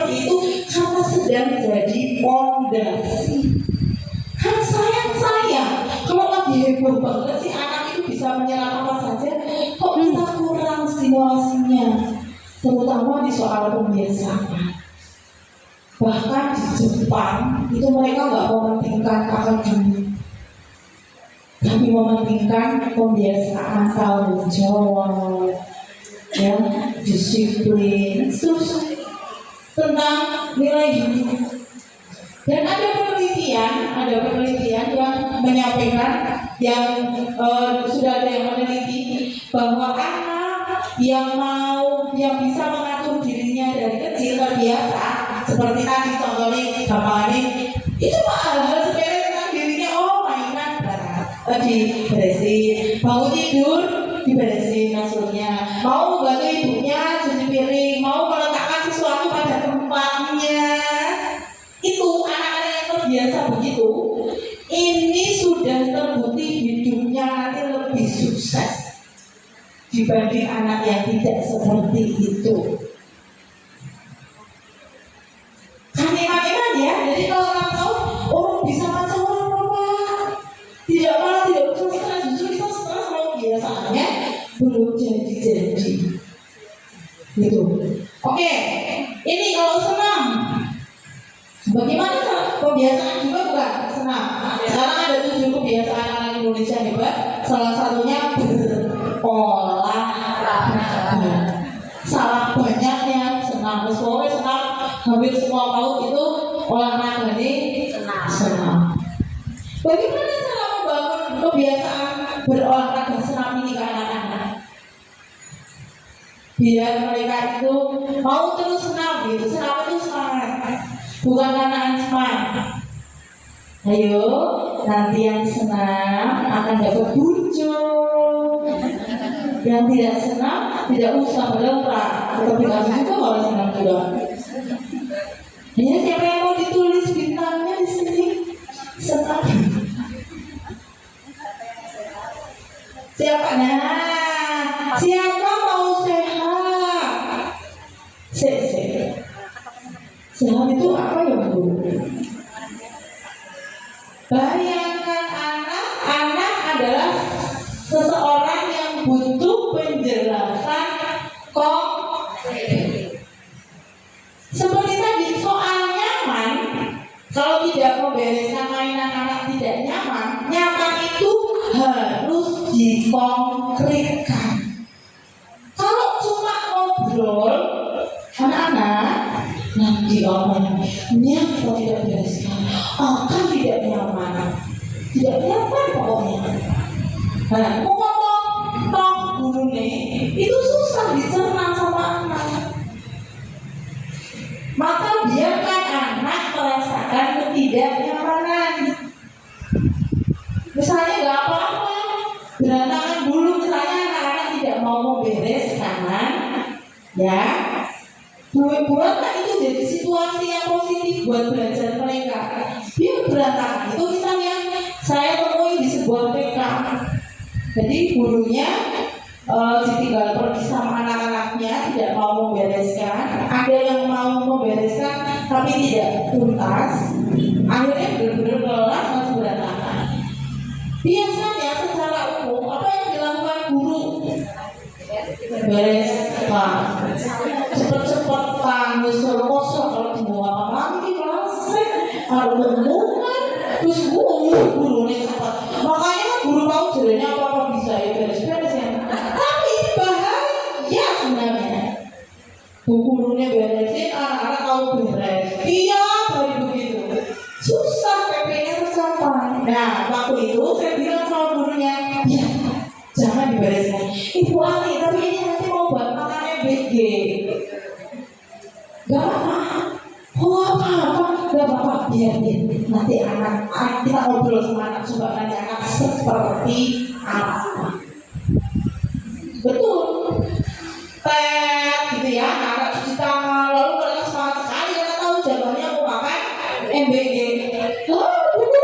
seperti itu karena sedang jadi pondasi. Kan sayang kalau lagi heboh banget sih anak itu bisa menyerang apa saja, kok kita kurang stimulasinya, terutama di soal pembiasaan. Bahkan di Jepang itu mereka nggak mementingkan akademik, tapi mementingkan pembiasaan, tanggung jawab, ya, disiplin, terus tentang nilai hidup. Dan ada penelitian yang menyampaikan, yang sudah ada yang meneliti bahwa anak yang bisa mengatur dirinya dari kecil terbiasa, seperti tadi contohnya gampangannya itu cuma hal-hal sepele tentang dirinya. Oh, mainan diberesin, bangun tidur diberesin kasurnya, mau bantu ibunya cuci piring, mau meletakkan sesuatu pada tempatnya. Itu anak-anak yang terbiasa begitu, ini sudah terbukti hidupnya nanti lebih sukses dibanding anak yang tidak seperti itu. Kaniman ya, jadi kalau orang tahu orang bisa macam apa, tidak usah stres, justru kita stres kalau biasaannya belum jadi. Gitu. Oke, ini kalau senam, bagaimana cara kebiasaan juga bukan senam. Sekarang ada 7 kebiasaan anak Indonesia hebat. Salah satunya berolahraga. Salah banyaknya senam. Pokoknya senam hampir semua PAUD itu olahraga nih senam. Bagaimana cara membangun kebiasaan berolahraga senam ini ke anak-anak? Biar mereka itu mau terus senam gitu. Senam itu semangat, bukan karena semangat. Ayo, nanti yang senam akan dapat buncung. Yang tidak senam tidak usah berlerak, tetapi kamu juga boleh senam juga. Hanya siapa yang mau ditulis bintangnya di sini? Senam. Siapa? Nah, siapa mau sehat? Sehat itu apa ya, Bu? Bayangkan anak adalah seseorang yang butuh penjelasan konkret. Seperti tadi soal nyaman, kalau tidak membereskan mainan anak tidak nyaman itu harus dikonkretkan. Kalau cuma ngobrol, anak-anak nanti omongnya kalau tidak bereskan akan tidak nyaman pokoknya. Nah, ngomong guru nih itu susah dicerna sama anak. Maka biarkan anak merasakan ketidaknyamanan. Misalnya nggak apa-apa, berantakan dulu, misalnya anak-anak tidak mau membereskan, ya. Buatlah itu jadi situasi yang positif buat belajar mereka. Biar berantakan itu misalnya saya temui di sebuah TK. Jadi gurunya ditinggal pergi sama anak-anaknya, tidak mau membereskan. Ada yang mau membereskan tapi tidak tuntas. Akhirnya benar-benar kelas masih berantakan. Biasanya secara umum apa yang dilakukan guru? Bereskan, cepet-cepetan, kosong. Kalau dibawa apa lagi kelas, harus menemukan. Terus gurunya cepat. Makanya kan guru mau jalannya apa-apa bisa ya beres-beres ya. Tapi bahaya sebenarnya. Gurunya beresin, anak-anak tahu beres. Tiap hari begitu. Susah PP-nya tercapai. Nah, waktu itu saya bilang sama gurunya, ya jangan dibereskan. Ibu Ali, tapi ini nanti mau buat makan MBG. Gak apa-apa. Gak apa-apa. Biarin. Nanti anak kita ngobrol sama anak, coba nanti anak seperti apa. Betul. Gitu ya, anak cuci tangan, lalu mereka semangat sekali karena tahu jawabannya mau makan MBG. Bu guru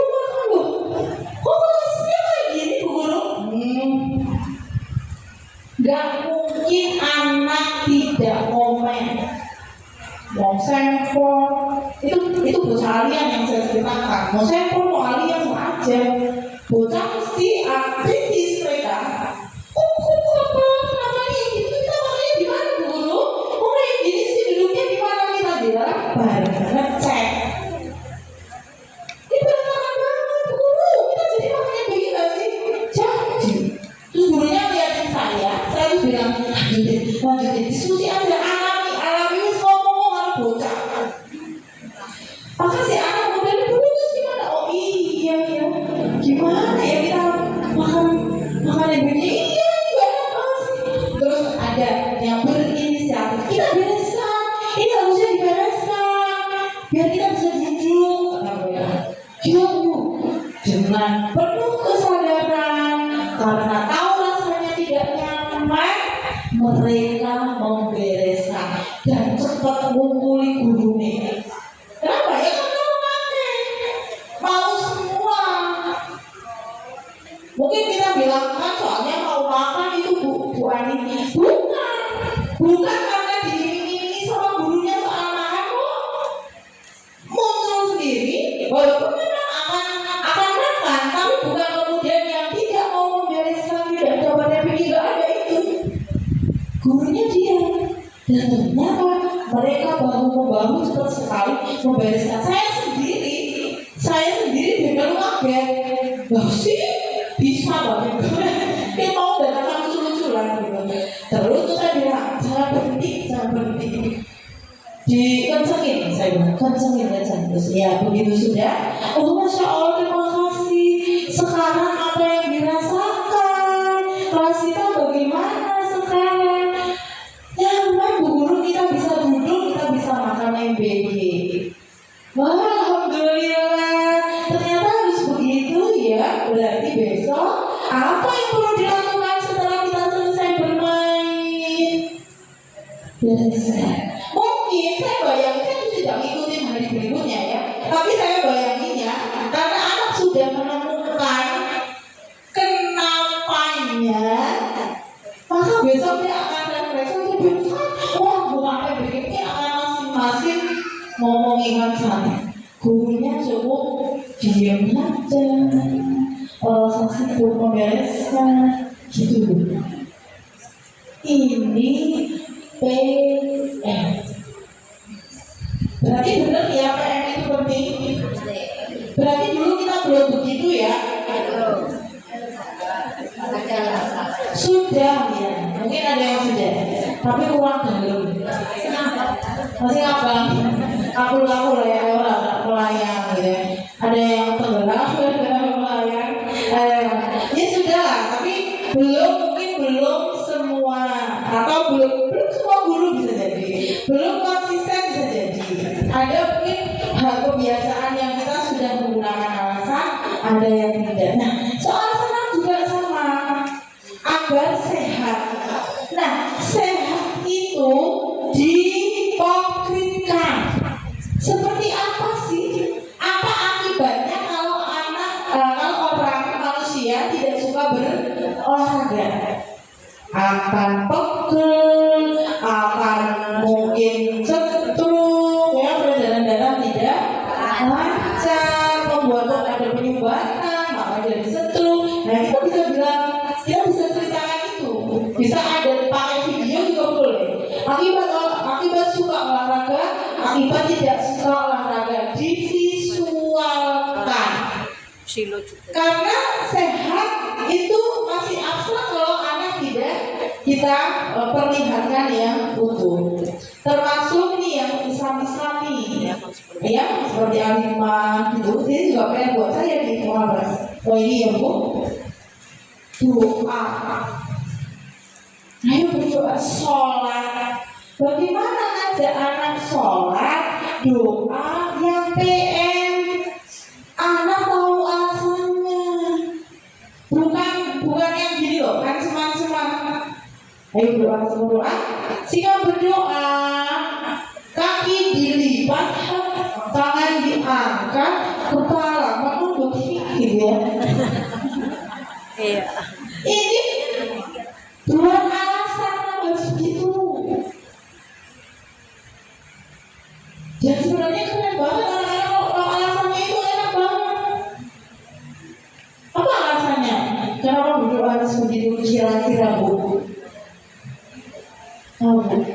makan loh. Kok kelasnya kayak gini Bu guru? Gak mungkin anak tidak komen. sempol, itu bocah alien yang saya ceritakan. Mau sempol mau alien sama aja, bocah mesti kritis mereka. Kenapa nih? Kita makanya di mana dulu? Oh kayak gini sih duduknya di mana kita di dalam bar ngecek. Ini berantakan banget guru. Kita jadi makanya begini nggak sih? Jadi terus gurunya liatin saya terus bilang lanjutin diskusi aja, alami ngomong kalau bocah. Maka si anak model dulu terus gimana? Oh iya gimana ya kita makan yang begini? Iya enak banget sih. Terus ada yang berinisiatif, kita bereskan, ini harusnya dibereskan biar kita bisa duduk, kata mereka. Ya Bu, dengan penuh kesadaran karena tahu rasanya tidak nyaman, mereka membereskan dan cepat ngumpuli gurunya. Kenapa ya? Karena mau semua. Mungkin kita bilang kan soalnya mau makan itu Bu Ani. Bukan karena diiming-imingi sama gurunya soal makan kok. Muncul sendiri, walaupun memang akan makan, tapi bukan kemudian yang tidak mau membereskan, tidak dapat pikir, nggak ada itu. Gurunya dia, dan ternyata mereka bahu-membahu cepat sekali membereskan. Saya sendiri benar kaget. Wah sih bisa banget. Dia mau datang lucu-luculan gitu. Terus saya bilang jangan berhenti. Dikencengin, saya bilang kencengin. Terus ya begitu sudah. Oh Masya Allah, terima kasih. Sekarang apa yang dirasakan? Kelas kita bagaimana sekarang? Nyaman Bu Guru, kita bisa duduk, kita bisa makan MBG. Wah alhamdulillah, ternyata harus begitu ya. Berarti besok apa yang perlu dilakukan setelah kita selesai bermain? Mungkin saya bayangin, saya tidak ngikutin hari berikutnya ya, tapi saya bayangin ya, karena anak sudah menemukan kenapannya, maka besok dia akan refleksi. Wah bukan PBG akan masing-masing ngomongin sana. Gurunya cukup diam aja, saksi pun membereskan gitu. Ini PM. Berarti benar ya PM itu penting. Berarti dulu kita belum begitu ya. Sudah ya, mungkin ada yang sudah, tapi kurang dalam. Masih abang, aku lah ya orang melayang gitu. Ada yang tenggelam, ada yang melayang. Ya sudah lah, tapi mungkin belum semua, atau belum semua guru bisa jadi, belum konsisten bisa jadi. Ada mungkin hal kebiasaan yang kita sudah menggunakan alasan, ada yang tidak. Nah, soal senam juga sama. Agar sehat. Nah, sehat itu dikonkretkan. Seperti apa sih? Apa akibatnya kalau orang manusia tidak suka berolahraga? Akan pegel, akan mungkin cetruk, ya peredaran darah tidak lancar, membuat ada penyumbatan, maka jadi cetruk. Nah, kita bisa bilang, kita bisa ceritakan itu, bisa ada pakai video juga boleh. Akibat suka olahraga, akibat tidak suka olahraga, divisualkan. Karena sehat itu masih abstrak kalau anak tidak kita perlihatkan yang utuh. Termasuk nih yang Islam-Islami, ya seperti alimah gitu. Ini juga pengen buat saya di Muhammad. Oh ini ya Bu. Doa. Ayo berdoa, sholat. Bagaimana ngajak anak sholat, doa yang PM? Anak tahu alasannya. Bukan yang gini loh, kan seman-seman. Ayo berdoa. Sehingga berdoa, kaki dilipat, tangan diangkat, kepala menunduk gitu ya. Iya. Ini dua alasan harus begitu. Dan sebenarnya keren banget anak-anak kalau alasannya itu enak banget. Apa alasannya? Kenapa berdoa harus begitu kira-kira Bu? Tahu Bu?